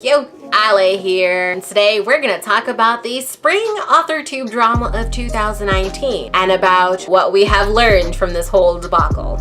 Yo, Alej here, and today we're gonna talk about the Spring Authortube Drama of 2019 and about what we have learned from this whole debacle.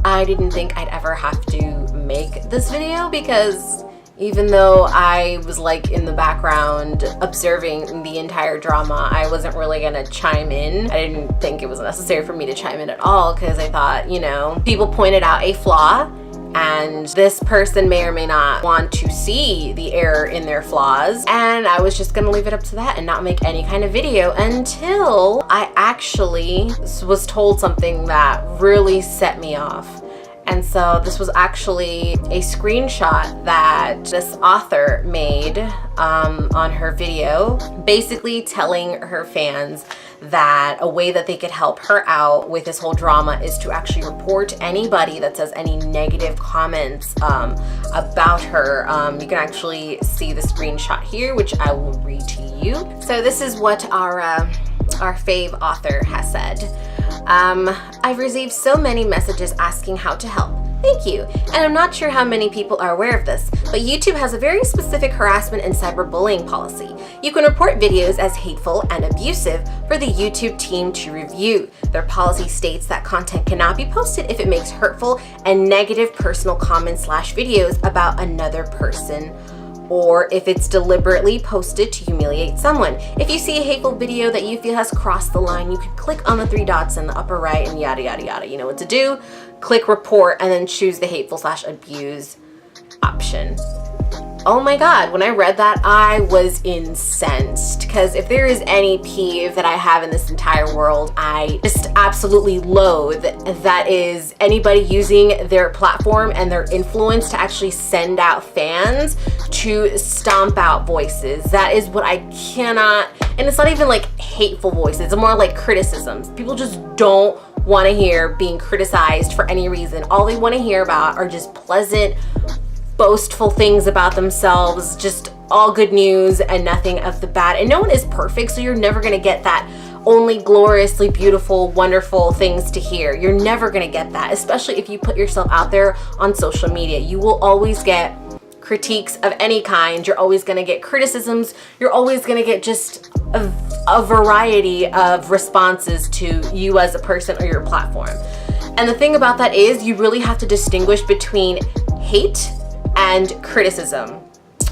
I didn't think I'd ever have to make this video because even though I was like in the background observing the entire drama, I wasn't really gonna chime in. I didn't think it was necessary for me to chime in at all because I thought, you know, people pointed out a flaw and this person may or may not want to see the error in their flaws, and I was just gonna leave it up to that and not make any kind of video until I actually was told something that really set me off. And so this was actually a screenshot that this author made on her video, basically telling her fans that a way that they could help her out with this whole drama is to actually report anybody that says any negative comments about her. You can actually see the screenshot here, which I will read to you. So this is what our fave author has said. I've received so many messages asking how to help. Thank you. And I'm not sure how many people are aware of this, but YouTube has a very specific harassment and cyberbullying policy. You can report videos as hateful and abusive for the YouTube team to review. Their policy states that content cannot be posted if it makes hurtful and negative personal comments / videos about another person, or if it's deliberately posted to humiliate someone. If you see a hateful video that you feel has crossed the line, you can click on the 3 dots in the upper right and yada yada yada. You know what to do. Click report and then choose the hateful / abuse option. Oh my God, when I read that, I was incensed, because if there is any peeve that I have in this entire world, I just absolutely loathe, that is anybody using their platform and their influence to actually send out fans to stomp out voices. That is what I cannot, and it's not even like hateful voices, it's more like criticisms. People just don't want to hear being criticized for any reason. All they want to hear about are just pleasant, boastful things about themselves, just all good news and nothing of the bad. And no one is perfect, so you're never gonna get that only gloriously beautiful, wonderful things to hear. You're never gonna get that, especially if you put yourself out there on social media. You will always get critiques of any kind. You're always gonna get criticisms. You're always gonna get just a variety of responses to you as a person or your platform. And the thing about that is you really have to distinguish between hate and criticism,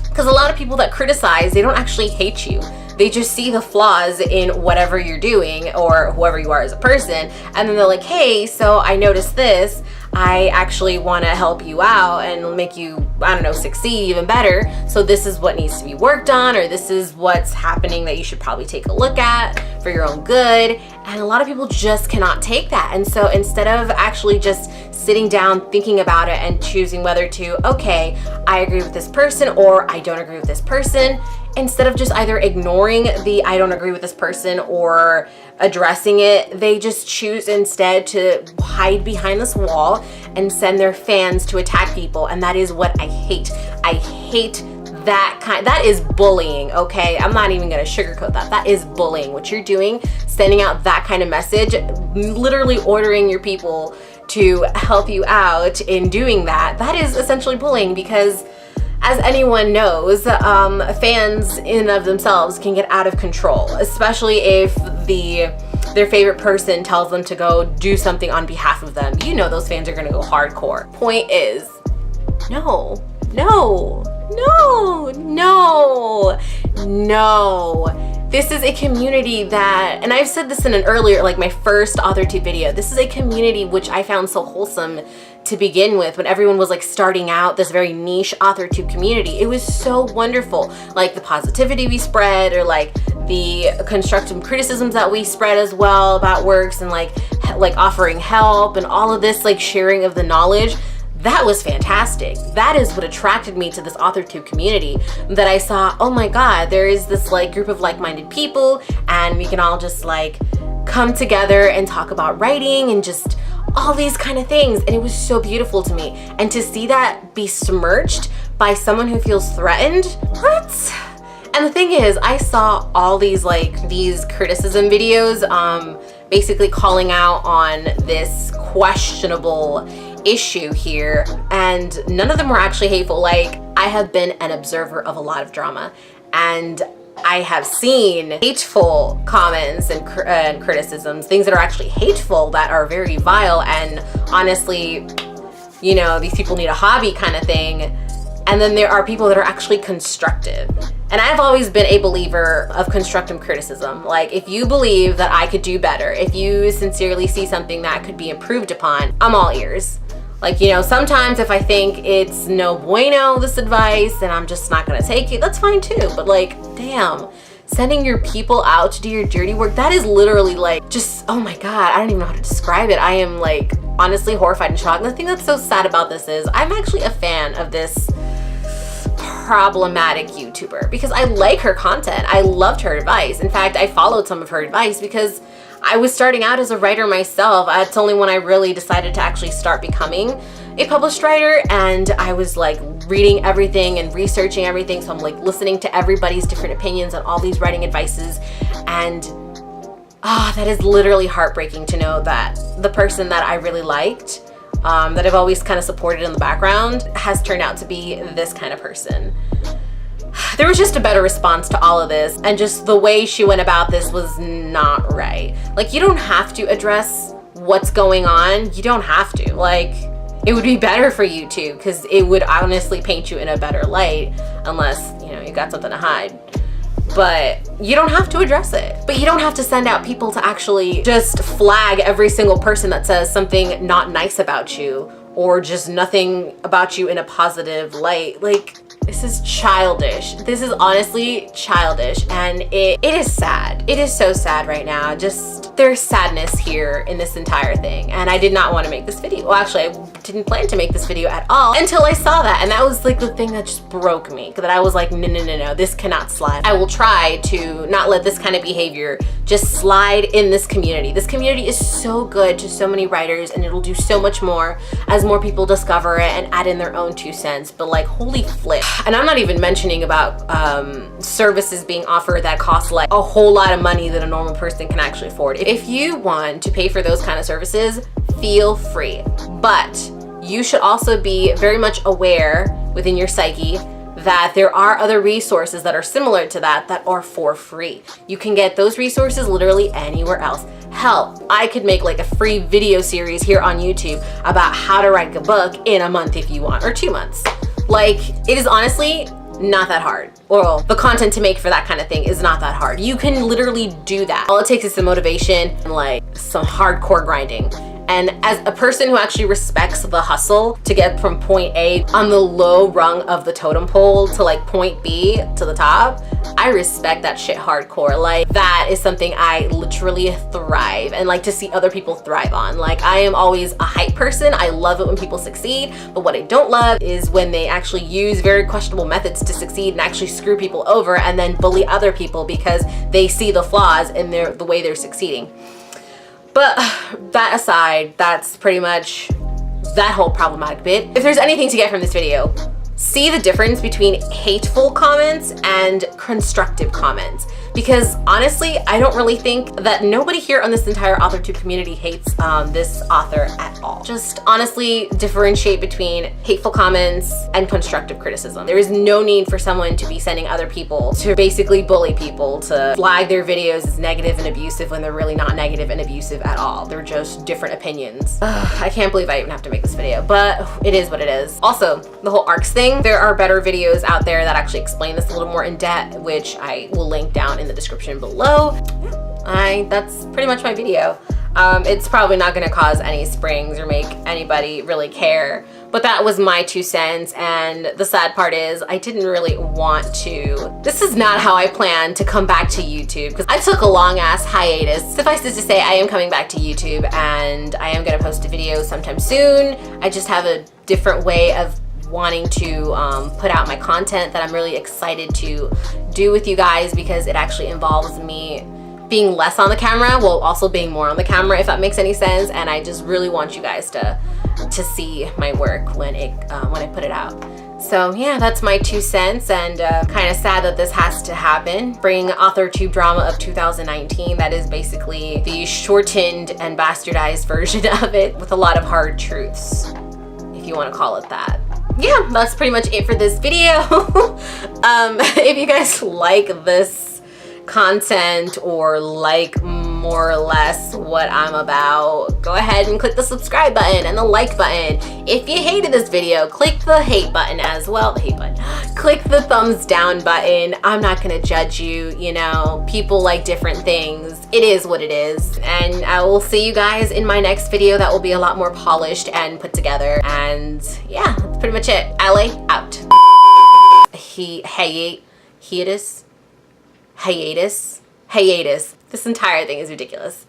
because a lot of people that criticize, they don't actually hate you. They just see the flaws in whatever you're doing or whoever you are as a person, and then they're like, hey, so I noticed this, I actually want to help you out and make you, I don't know, succeed even better. So this is what needs to be worked on, or this is what's happening that you should probably take a look at for your own good. And a lot of people just cannot take that. And so instead of actually just sitting down, thinking about it and choosing whether to, okay, I agree with this person or I don't agree with this person, instead of just either ignoring the I don't agree with this person or addressing it, they just choose instead to hide behind this wall and send their fans to attack people. And that is what I hate. I hate that is bullying, okay? I'm not even gonna sugarcoat that. That is bullying. What you're doing, sending out that kind of message, literally ordering your people to help you out in doing that, that is essentially bullying, because as anyone knows, fans in and of themselves can get out of control, especially if their favorite person tells them to go do something on behalf of them. You know those fans are gonna go hardcore. Point is, no. This is a community that, and I've said this in an earlier, like my first Authortube video, this is a community which I found so wholesome to begin with when everyone was like starting out this very niche Authortube community. It was so wonderful, like the positivity we spread, or like the constructive criticisms that we spread as well about works, and like offering help and all of this like sharing of the knowledge. That was fantastic. That is what attracted me to this Authortube community, that I saw, oh my God, there is this like group of like-minded people and we can all just like come together and talk about writing and just all these kind of things. And it was so beautiful to me. And to see that besmirched by someone who feels threatened, what? And the thing is, I saw all these criticism videos basically calling out on this questionable issue here, and none of them were actually hateful. Like, I have been an observer of a lot of drama, and I have seen hateful comments and criticisms, things that are actually hateful, that are very vile, and honestly, you know, these people need a hobby kind of thing. And then there are people that are actually constructive. And I've always been a believer of constructive criticism. Like, if you believe that I could do better, if you sincerely see something that could be improved upon, I'm all ears. Like, you know, sometimes if I think it's no bueno, this advice, and I'm just not gonna take it, that's fine too. But like, damn, sending your people out to do your dirty work, that is literally like, just, oh my God, I don't even know how to describe it. I am like, honestly horrified and shocked. And the thing that's so sad about this is, I'm actually a fan of this problematic YouTuber because I like her content. I loved her advice. In fact, I followed some of her advice because I was starting out as a writer myself. It's only when I really decided to actually start becoming a published writer, and I was like reading everything and researching everything. So I'm like listening to everybody's different opinions on all these writing advices, and that is literally heartbreaking to know that the person that I really liked, that I've always kind of supported in the background, has turned out to be this kind of person. There was just a better response to all of this, and just the way she went about this was not right. Like, you don't have to address what's going on. You don't have to. Like, it would be better for you to, because it would honestly paint you in a better light, unless, you know, you got something to hide. But you don't have to address it. But you don't have to send out people to actually just flag every single person that says something not nice about you, or just nothing about you in a positive light. Like, this is childish. This is honestly childish, and it is sad. It is so sad right now. Just, there's sadness here in this entire thing, and I did not want to make this video. Well, actually, I didn't plan to make this video at all until I saw that, and that was like the thing that just broke me, that I was like, no, this cannot slide. I will try to not let this kind of behavior just slide in this community. This community is so good to so many writers, and it'll do so much more as more people discover it and add in their own 2 cents. But like, holy flip. And I'm not even mentioning about services being offered that cost like a whole lot of money that a normal person can actually afford. If you want to pay for those kind of services, feel free. But you should also be very much aware within your psyche that there are other resources that are similar to that are for free. You can get those resources literally anywhere else. Hell, I could make like a free video series here on YouTube about how to write a book in a month if you want, or 2 months. Like, it is honestly not that hard. Or the content to make for that kind of thing is not that hard. You can literally do that. All it takes is some motivation and like some hardcore grinding. And as a person who actually respects the hustle to get from point A on the low rung of the totem pole to like point B to the top, I respect that shit hardcore. Like, that is something I literally thrive and like to see other people thrive on. Like, I am always a hype person. I love it when people succeed, but what I don't love is when they actually use very questionable methods to succeed and actually screw people over and then bully other people because they see the flaws in the way they're succeeding. But that aside, that's pretty much that whole problematic bit. If there's anything to get from this video, see the difference between hateful comments and constructive comments. Because honestly, I don't really think that nobody here on this entire AuthorTube community hates this author at all. Just honestly differentiate between hateful comments and constructive criticism. There is no need for someone to be sending other people to basically bully people, to flag their videos as negative and abusive when they're really not negative and abusive at all. They're just different opinions. I can't believe I even have to make this video, but it is what it is. Also, the whole ARCs thing, there are better videos out there that actually explain this a little more in depth, which I will link down in the description below. That's pretty much my video. It's probably not going to cause any springs or make anybody really care, but that was my 2 cents. And the sad part is I didn't really want to. This is not how I planned to come back to YouTube, because I took a long ass hiatus. Suffice it to say, I am coming back to YouTube, and I am going to post a video sometime soon. I just have a different way of wanting to put out my content that I'm really excited to do with you guys, because it actually involves me being less on the camera while also being more on the camera, if that makes any sense. And I just really want you guys to see my work when I put it out. So yeah, that's my 2 cents, and kind of sad that this has to happen. Spring Authortube Drama of 2019, that is basically the shortened and bastardized version of it with a lot of hard truths. you want to call it that. Yeah, that's pretty much it for this video. If you guys like this content or like more or less what I'm about, go ahead and click the subscribe button and the like button. If you hated this video, click the hate button as well. The hate button. Click the thumbs down button. I'm not gonna judge you, you know, people like different things. It is what it is. And I will see you guys in my next video that will be a lot more polished and put together. And yeah, that's pretty much it. Alej out. Hiatus. This entire thing is ridiculous.